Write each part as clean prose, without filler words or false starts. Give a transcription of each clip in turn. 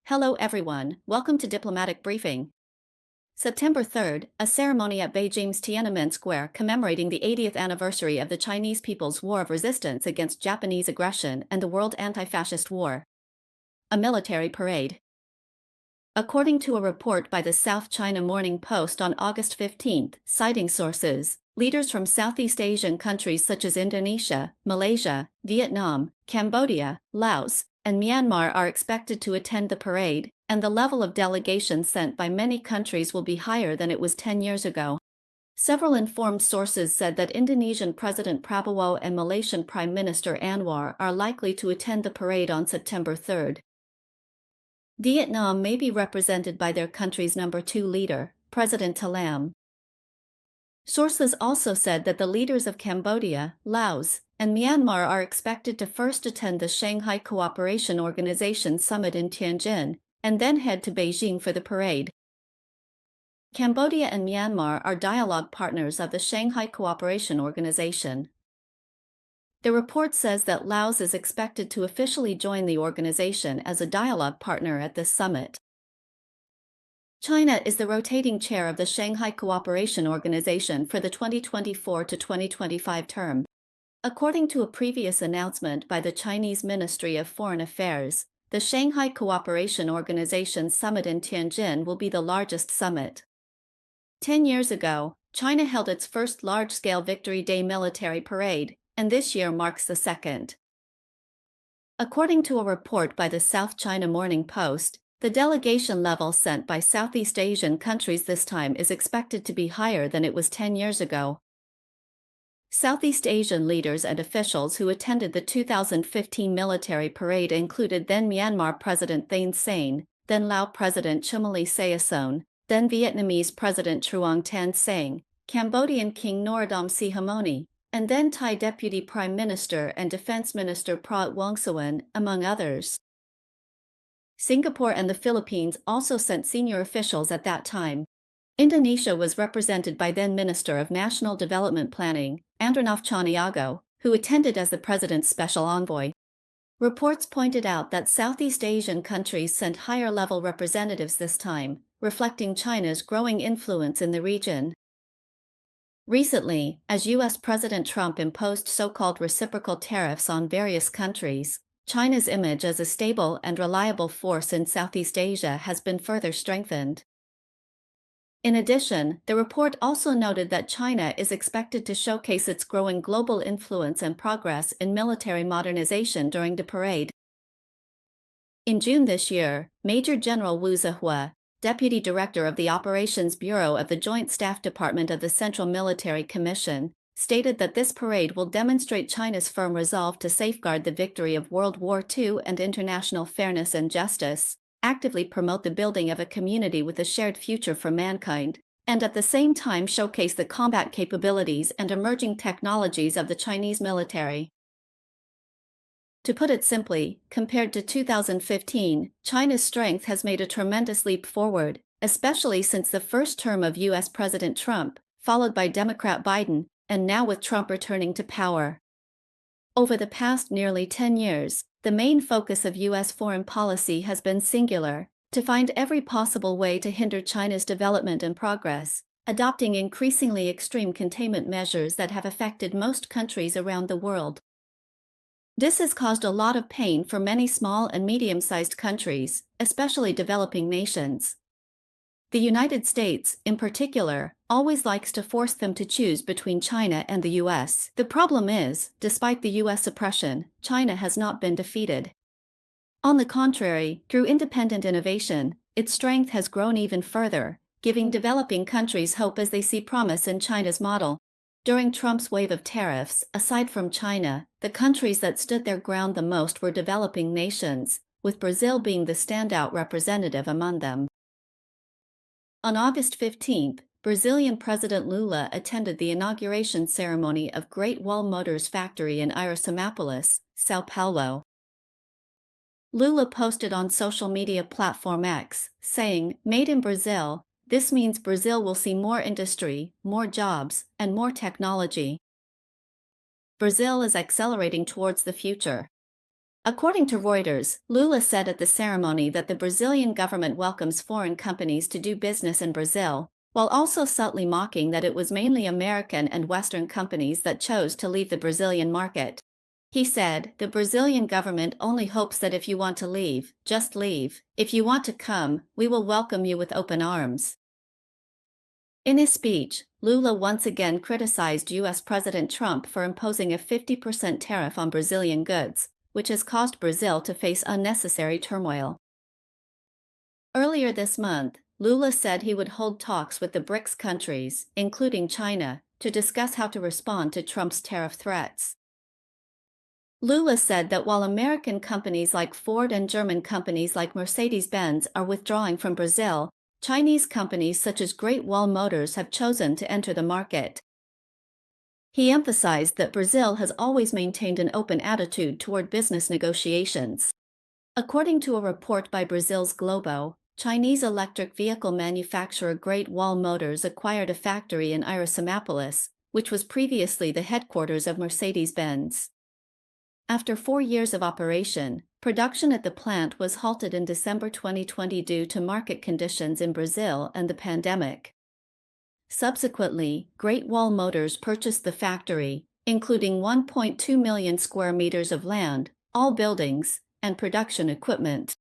Hello everyone, welcome to Diplomatic Briefing. September 3rd, a ceremony at Beijing's Tiananmen Square commemorating the 80th anniversary of the Chinese People's War of Resistance against Japanese aggression and the World Anti-Fascist War. A military parade. According to a report by the South China Morning Post on August 15, citing sources, leaders from Southeast Asian countries such as Indonesia, Malaysia, Vietnam, Cambodia, Laos, and Myanmar are expected to attend the parade, and the level of delegations sent by many countries will be higher than it was 10 years ago. Several informed sources said that Indonesian President Prabowo and Malaysian Prime Minister Anwar are likely to attend the parade on September 3rd. Vietnam may be represented by their country's number 2 leader, President Thalam. Sources also said that the leaders of Cambodia, Laos, and Myanmar are expected to first attend the Shanghai Cooperation Organization Summit in Tianjin, and then head to Beijing for the parade. Cambodia and Myanmar are dialogue partners of the Shanghai Cooperation Organization. The report says that Laos is expected to officially join the organization as a dialogue partner at this summit. China is the rotating chair of the Shanghai Cooperation Organization for the 2024 to 2025 term. According to a previous announcement by the Chinese Ministry of Foreign Affairs, the Shanghai Cooperation Organization Summit in Tianjin will be the largest summit. 10 years ago, China held its first large-scale Victory Day military parade, and this year marks the second. According to a report by the South China Morning Post, the delegation level sent by Southeast Asian countries this time is expected to be higher than it was 10 years ago. Southeast Asian leaders and officials who attended the 2015 military parade included then Myanmar President Thein Sein, then Laos President Chumali Sayason, then Vietnamese President Truong Tan Sang, Cambodian King Norodom Sihamoni, and then Thai Deputy Prime Minister and Defense Minister Prawit Wongsuwan, among others. Singapore and the Philippines also sent senior officials at that time. Indonesia was represented by then Minister of National Development Planning, Andronov Chaniago, who attended as the president's special envoy. Reports pointed out that Southeast Asian countries sent higher-level representatives this time, reflecting China's growing influence in the region. Recently, as U.S. President Trump imposed so-called reciprocal tariffs on various countries, China's image as a stable and reliable force in Southeast Asia has been further strengthened. In addition, the report also noted that China is expected to showcase its growing global influence and progress in military modernization during the parade. In June this year, Major General Wu Zihua, Deputy Director of the Operations Bureau of the Joint Staff Department of the Central Military Commission, stated that this parade will demonstrate China's firm resolve to safeguard the victory of World War II and international fairness and justice, actively promote the building of a community with a shared future for mankind, and at the same time showcase the combat capabilities and emerging technologies of the Chinese military. To put it simply, compared to 2015, China's strength has made a tremendous leap forward, especially since the first term of U.S. President Trump, followed by Democrat Biden, and now with Trump returning to power. Over the past nearly 10 years, the main focus of U.S. foreign policy has been singular: to find every possible way to hinder China's development and progress, adopting increasingly extreme containment measures that have affected most countries around the world. This has caused a lot of pain for many small and medium-sized countries, especially developing nations. The United States, in particular, always likes to force them to choose between China and the U.S. The problem is, despite the U.S. oppression, China has not been defeated. On the contrary, through independent innovation, its strength has grown even further, giving developing countries hope as they see promise in China's model. During Trump's wave of tariffs, aside from China, the countries that stood their ground the most were developing nations, with Brazil being the standout representative among them. On August 15, Brazilian President Lula attended the inauguration ceremony of Great Wall Motors factory in Iracemápolis, São Paulo. Lula posted on social media platform X, saying, "Made in Brazil, this means Brazil will see more industry, more jobs, and more technology. Brazil is accelerating towards the future." According to Reuters, Lula said at the ceremony that the Brazilian government welcomes foreign companies to do business in Brazil, while also subtly mocking that it was mainly American and Western companies that chose to leave the Brazilian market. He said, "The Brazilian government only hopes that if you want to leave, just leave. If you want to come, we will welcome you with open arms." In his speech, Lula once again criticized U.S. President Trump for imposing a 50% tariff on Brazilian goods, which has caused Brazil to face unnecessary turmoil. Earlier this month, Lula said he would hold talks with the BRICS countries, including China, to discuss how to respond to Trump's tariff threats. Lula said that while American companies like Ford and German companies like Mercedes-Benz are withdrawing from Brazil, Chinese companies such as Great Wall Motors have chosen to enter the market. He emphasized that Brazil has always maintained an open attitude toward business negotiations. According to a report by Brazil's Globo, Chinese electric vehicle manufacturer Great Wall Motors acquired a factory in Iracemápolis, which was previously the headquarters of Mercedes-Benz. After 4 years of operation, production at the plant was halted in December 2020 due to market conditions in Brazil and the pandemic. Subsequently, Great Wall Motors purchased the factory, including 1.2 million square meters of land, all buildings, and production equipment.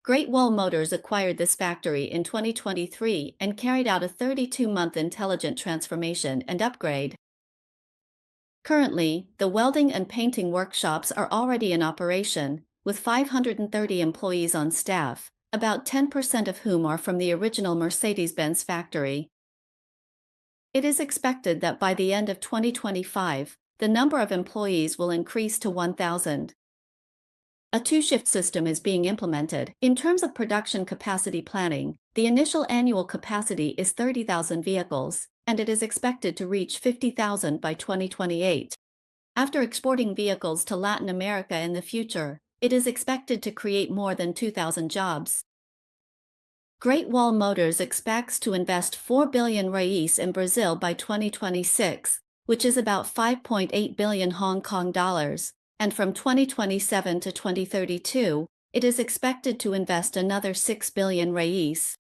Great Wall Motors acquired this factory in 2023 and carried out a 32-month intelligent transformation and upgrade. Currently, the welding and painting workshops are already in operation, with 530 employees on staff, about 10% of whom are from the original Mercedes-Benz factory. It is expected that by the end of 2025, the number of employees will increase to 1,000. A two-shift system is being implemented. In terms of production capacity planning, the initial annual capacity is 30,000 vehicles, and it is expected to reach 50,000 by 2028. After exporting vehicles to Latin America in the future, it is expected to create more than 2,000 jobs. Great Wall Motors expects to invest 4 billion reais in Brazil by 2026, which is about 5.8 billion Hong Kong dollars, and from 2027 to 2032, it is expected to invest another 6 billion reais.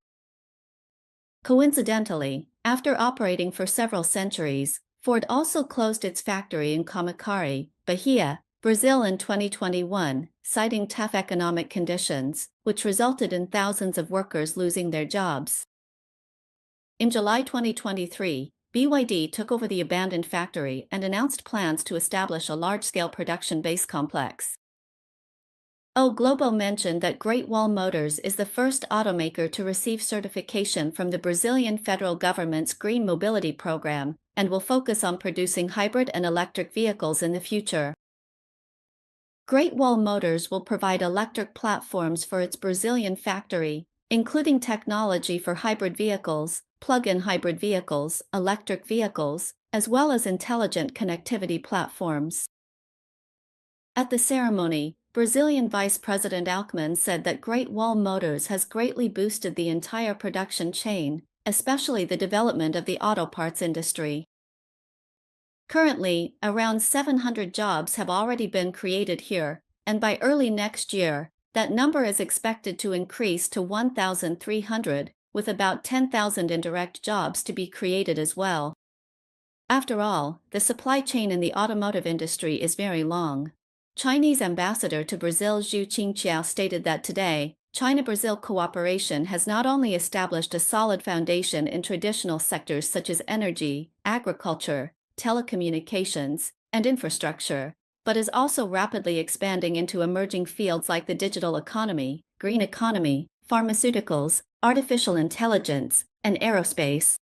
Coincidentally, after operating for several centuries, Ford also closed its factory in Camaçari, Bahia, Brazil in 2021, citing tough economic conditions, which resulted in thousands of workers losing their jobs. In July 2023, BYD took over the abandoned factory and announced plans to establish a large-scale production base complex. O Globo mentioned that Great Wall Motors is the first automaker to receive certification from the Brazilian federal government's Green Mobility Program and will focus on producing hybrid and electric vehicles in the future. Great Wall Motors will provide electric platforms for its Brazilian factory, including technology for hybrid vehicles, plug-in hybrid vehicles, electric vehicles, as well as intelligent connectivity platforms. At the ceremony, Brazilian Vice President Alckmin said that Great Wall Motors has greatly boosted the entire production chain, especially the development of the auto parts industry. Currently, around 700 jobs have already been created here, and by early next year, that number is expected to increase to 1,300, with about 10,000 indirect jobs to be created as well. After all, the supply chain in the automotive industry is very long. Chinese ambassador to Brazil Zhu Qingqiao stated that today, China-Brazil cooperation has not only established a solid foundation in traditional sectors such as energy, agriculture, telecommunications, and infrastructure, but is also rapidly expanding into emerging fields like the digital economy, green economy, pharmaceuticals, artificial intelligence, and aerospace.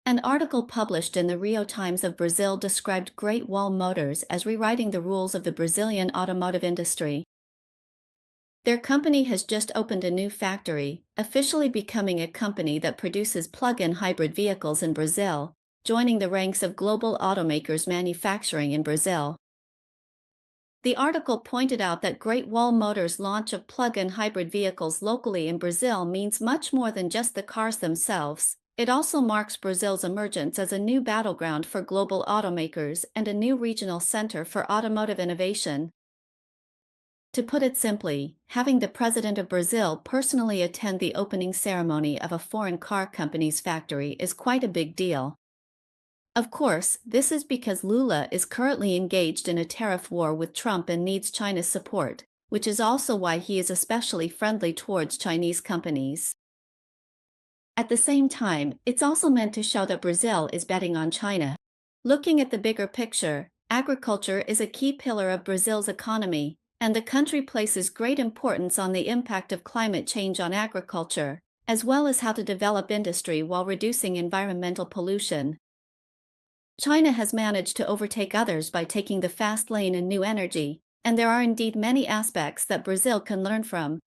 An article published in the Rio Times of Brazil described Great Wall Motors as rewriting the rules of the Brazilian automotive industry. Their company has just opened a new factory, officially becoming a company that produces plug-in hybrid vehicles in Brazil, joining the ranks of global automakers manufacturing in Brazil. The article pointed out that Great Wall Motors' launch of plug-in hybrid vehicles locally in Brazil means much more than just the cars themselves. It also marks Brazil's emergence as a new battleground for global automakers and a new regional center for automotive innovation. To put it simply, having the president of Brazil personally attend the opening ceremony of a foreign car company's factory is quite a big deal. Of course, this is because Lula is currently engaged in a tariff war with Trump and needs China's support, which is also why he is especially friendly towards Chinese companies. At the same time, it's also meant to show that Brazil is betting on China. Looking at the bigger picture, agriculture is a key pillar of Brazil's economy, and the country places great importance on the impact of climate change on agriculture, as well as how to develop industry while reducing environmental pollution. China has managed to overtake others by taking the fast lane in new energy, and there are indeed many aspects that Brazil can learn from,